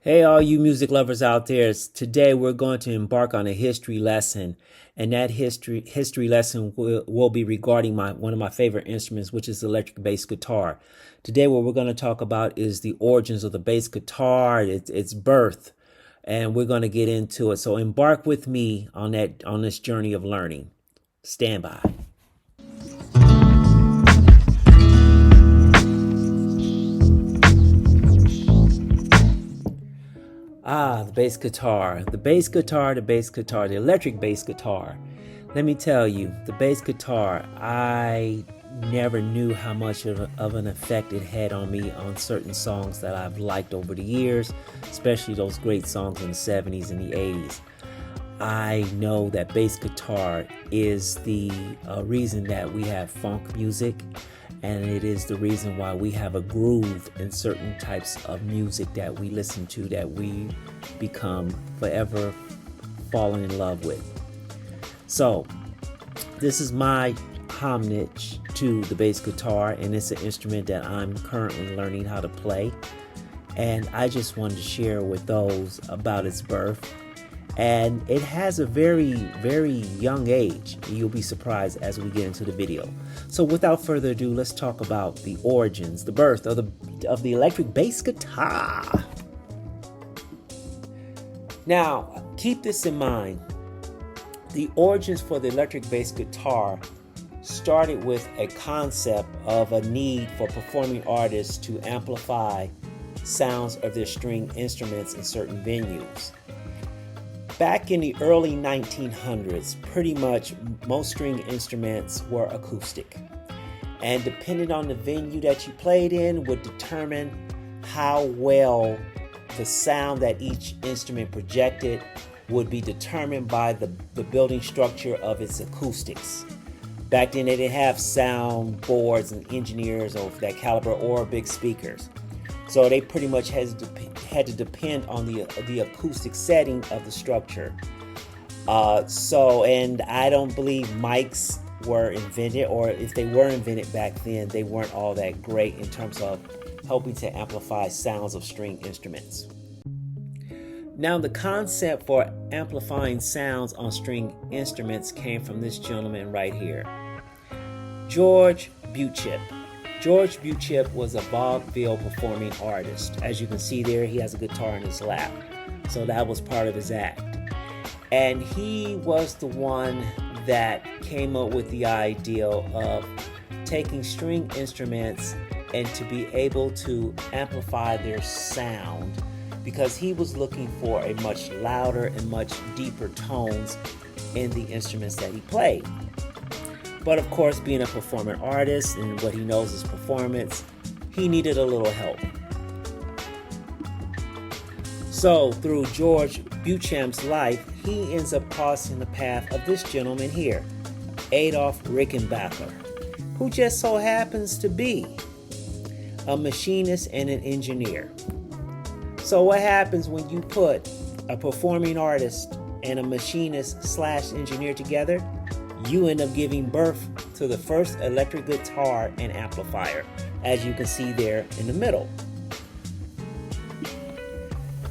Hey, all you music lovers out there. Today we're going to embark on a history lesson, and that history lesson will be regarding one of my favorite instruments, which is the electric bass guitar. Today what we're going to talk about is the origins of the bass guitar, its birth, and we're going to get into it. So embark with me on this journey of learning. Stand by. The bass guitar, the electric bass guitar. Let me tell you, the bass guitar, I never knew how much of an effect it had on me on certain songs that I've liked over the years, especially those great songs in the 70s and the 80s. I know that bass guitar is the reason that we have funk music, and it is the reason why we have a groove in certain types of music that we listen to, that we become forever falling in love with. So this is my homage to the bass guitar, and it's an instrument that I'm currently learning how to play, and I just wanted to share with those about its birth. And it has a very, very young age. You'll be surprised as we get into the video. So without further ado, let's talk about the origins, the birth of the electric bass guitar. Now, keep this in mind. The origins for the electric bass guitar started with a concept of a need for performing artists to amplify sounds of their string instruments in certain venues. Back in the early 1900s, pretty much most string instruments were acoustic. And depending on the venue that you played in would determine how well the sound that each instrument projected would be determined by the building structure of its acoustics. Back then they didn't have sound boards and engineers of that caliber or big speakers. So they pretty much had to depend on the acoustic setting of the structure. And I don't believe mics were invented, or if they were invented back then, they weren't all that great in terms of helping to amplify sounds of string instruments. Now, the concept for amplifying sounds on string instruments came from this gentleman right here, George Beauchamp. George Beauchamp was a vaudeville performing artist. As you can see there, he has a guitar in his lap. So that was part of his act. And he was the one that came up with the idea of taking string instruments and to be able to amplify their sound, because he was looking for a much louder and much deeper tones in the instruments that he played. But of course, being a performing artist and what he knows is performance, he needed a little help. So through George Beauchamp's life, he ends up crossing the path of this gentleman here, Adolf Rickenbacker, who just so happens to be a machinist and an engineer. So what happens when you put a performing artist and a machinist/engineer together? You end up giving birth to the first electric guitar and amplifier, as you can see there in the middle.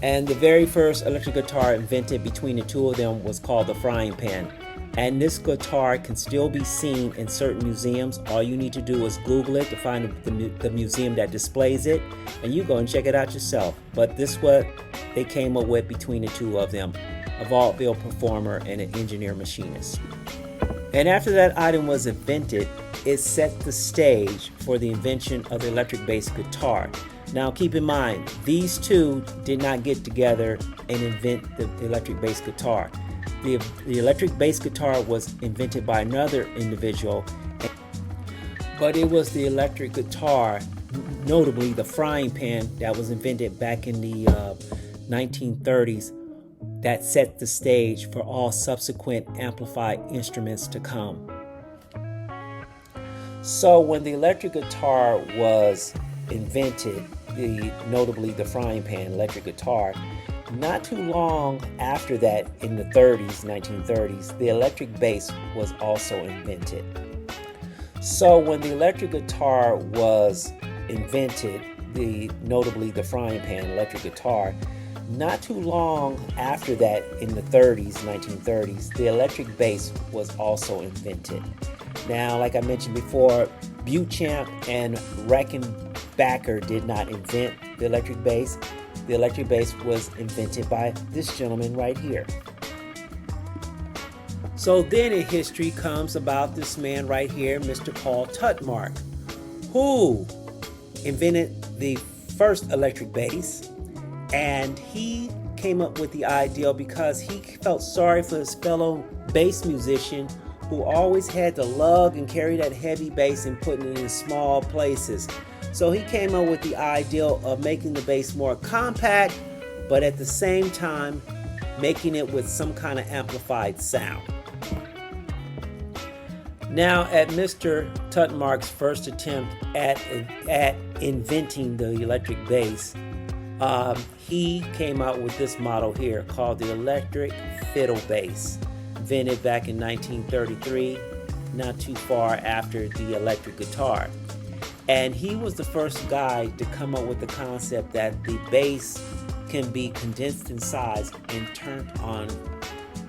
And the very first electric guitar invented between the two of them was called the frying pan. And this guitar can still be seen in certain museums. All you need to do is Google it to find the museum that displays it, and you go and check it out yourself. But this is what they came up with between the two of them, a vaudeville performer and an engineer machinist. And after that item was invented, it set the stage for the invention of the electric bass guitar. Now keep in mind, these two did not get together and invent the electric bass guitar. The electric bass guitar was invented by another individual, but it was the electric guitar, notably the frying pan, that was invented back in the 1930s, that set the stage for all subsequent amplified instruments to come. So when the electric guitar was invented, notably the frying pan electric guitar, not too long after that, in the 1930s, the electric bass was also invented. So when the electric guitar was invented, notably the frying pan electric guitar, Not too long after that, in the 30s, 1930s, the electric bass was also invented. Now, like I mentioned before, Beauchamp and Rickenbacker did not invent the electric bass. The electric bass was invented by this gentleman right here. So then in history comes about this man right here, Mr. Paul Tutmark, who invented the first electric bass. And he came up with the idea because he felt sorry for his fellow bass musician who always had to lug and carry that heavy bass and putting it in small places. So he came up with the idea of making the bass more compact, but at the same time making it with some kind of amplified sound. Now, at Mr. Tutmark's first attempt at inventing the electric bass, he came out with this model here called the electric fiddle bass, invented back in 1933, not too far after the electric guitar. And he was the first guy to come up with the concept that the bass can be condensed in size and turned on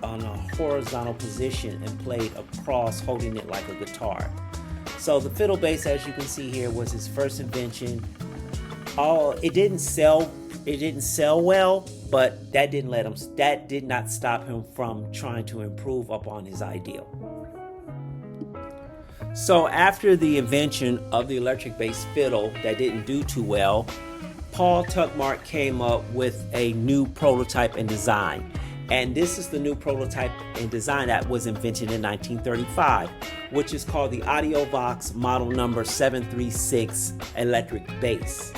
a horizontal position and played across, holding it like a guitar. So the fiddle bass, as you can see here, was his first invention. It didn't sell well, but that did not stop him from trying to improve upon his ideal. So after the invention of the electric bass fiddle that didn't do too well, Paul Tutmark came up with a new prototype and design. And this is the new prototype and design that was invented in 1935, which is called the Audiovox model number 736 electric bass.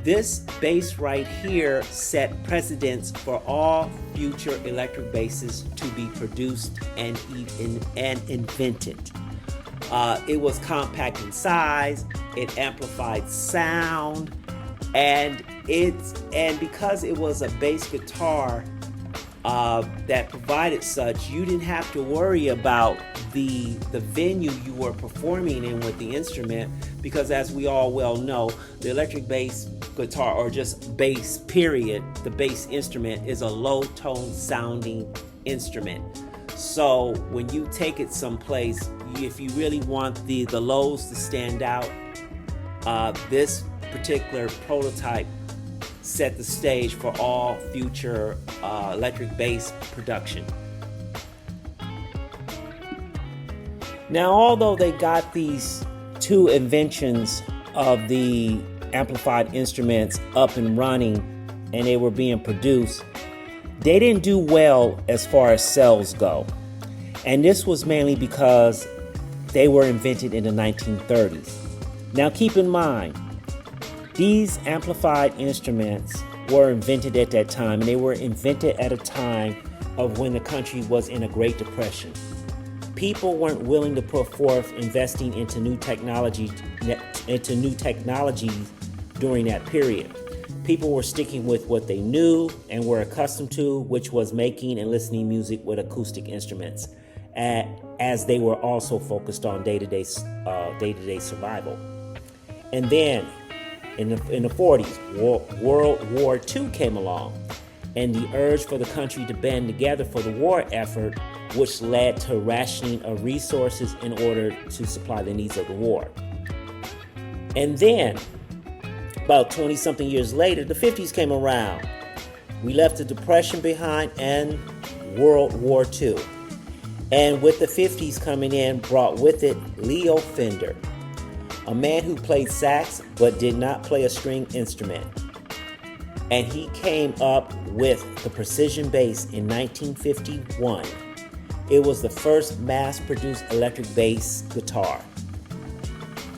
This bass right here set precedents for all future electric basses to be produced and invented. It was compact in size, it amplified sound, and because it was a bass guitar that provided such, you didn't have to worry about the venue you were performing in with the instrument, because as we all well know, the electric bass guitar, or just bass period, the bass instrument is a low tone sounding instrument. So when you take it someplace, if you really want the lows to stand out, this particular prototype set the stage for all future electric bass production. Now, although they got these two inventions of the amplified instruments up and running and they were being produced, they didn't do well as far as sales go. And this was mainly because they were invented in the 1930s. Now keep in mind, these amplified instruments were invented at that time, and they were invented at a time of when the country was in a Great Depression. People weren't willing to put forth investing into new technologies during that period. People were sticking with what they knew and were accustomed to, which was making and listening music with acoustic instruments, as they were also focused on day-to-day survival. And then in the 40s, World War II came along, and the urge for the country to band together for the war effort, which led to rationing of resources in order to supply the needs of the war. And then, about 20-something years later, the 50s came around. We left the Depression behind and World War II. And with the 50s coming in, brought with it Leo Fender, a man who played sax but did not play a string instrument. And he came up with the precision bass in 1951. It was the first mass-produced electric bass guitar.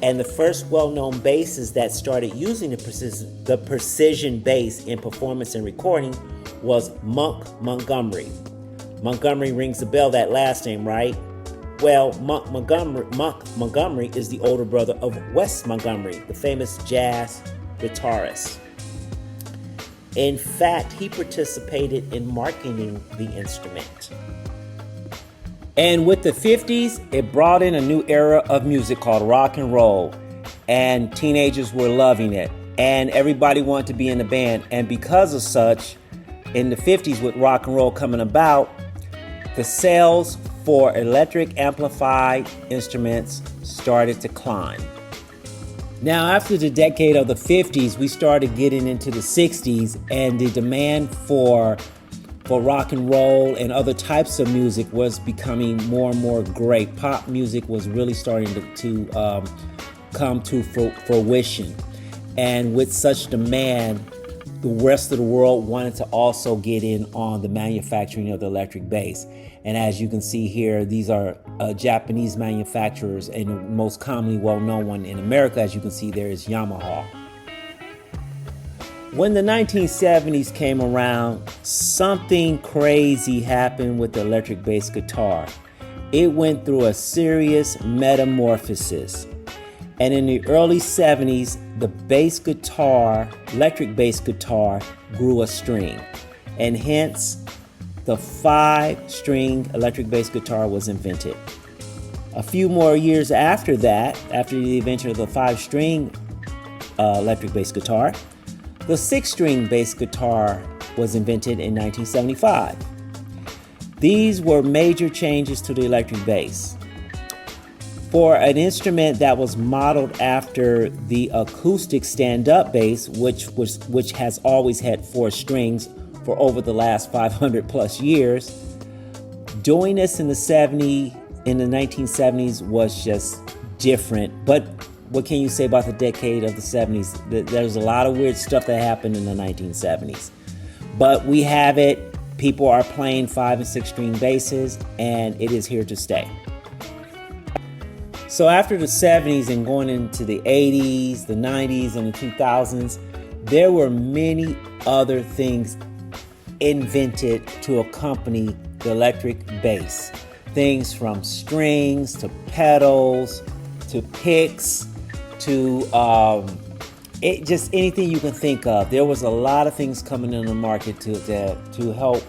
And the first well-known basses that started using the precision bass in performance and recording was Monk Montgomery. Montgomery rings a bell, that last name, right? Well, Monk Montgomery is the older brother of Wes Montgomery, the famous jazz guitarist. In fact, he participated in marketing the instrument. And with the 50s, it brought in a new era of music called rock and roll. And teenagers were loving it. And everybody wanted to be in the band. And because of such, in the 50s with rock and roll coming about, the sales for electric amplified instruments started to climb. Now, after the decade of the 50s, we started getting into the 60s, and the demand for rock and roll and other types of music was becoming more and more great. Pop music was really starting to come to fruition. And with such demand, the rest of the world wanted to also get in on the manufacturing of the electric bass. And as you can see here, these are Japanese manufacturers, and the most commonly well-known one in America, as you can see there, is Yamaha. When the 1970s came around, something crazy happened with the electric bass guitar. It went through a serious metamorphosis. And in the early 70s, the bass guitar, electric bass guitar, grew a string. And hence, the 5-string electric bass guitar was invented. A few more years after that, after the invention of the 5-string electric bass guitar, the 6-string bass guitar was invented in 1975. These were major changes to the electric bass. For an instrument that was modeled after the acoustic stand-up bass, which has always had 4 strings for over the last 500 plus years, doing this in the 1970s was just different. But what can you say about the decade of the 70s? There's a lot of weird stuff that happened in the 1970s. But we have it. People are playing 5 and 6-string basses, and it is here to stay. So after the 70s and going into the 80s, the 90s, and the 2000s, there were many other things invented to accompany the electric bass. Things from strings to pedals to picks to just anything you can think of. There was a lot of things coming in the market to help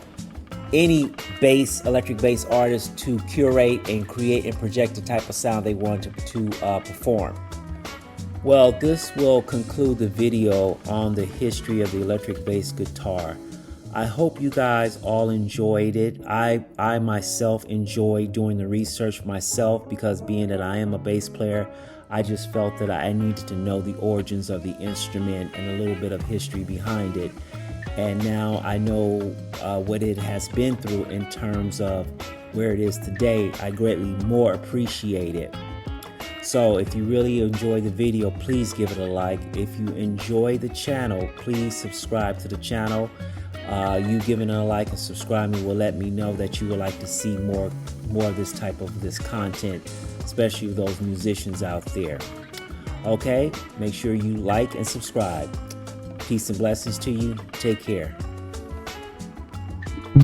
any electric bass artist to curate and create and project the type of sound they wanted to perform. Well, this will conclude the video on the history of the electric bass guitar. I hope you guys all enjoyed it. I myself enjoyed doing the research myself, because being that I am a bass player, I just felt that I needed to know the origins of the instrument and a little bit of history behind it. And now I know what it has been through in terms of where it is today. I greatly more appreciate it. So if you really enjoy the video, please give it a like. If you enjoy the channel, please subscribe to the channel. You giving it a like and subscribing will let me know that you would like to see more of this type of content, especially those musicians out there. Okay, make sure you like and subscribe. Peace and blessings to you. Take care.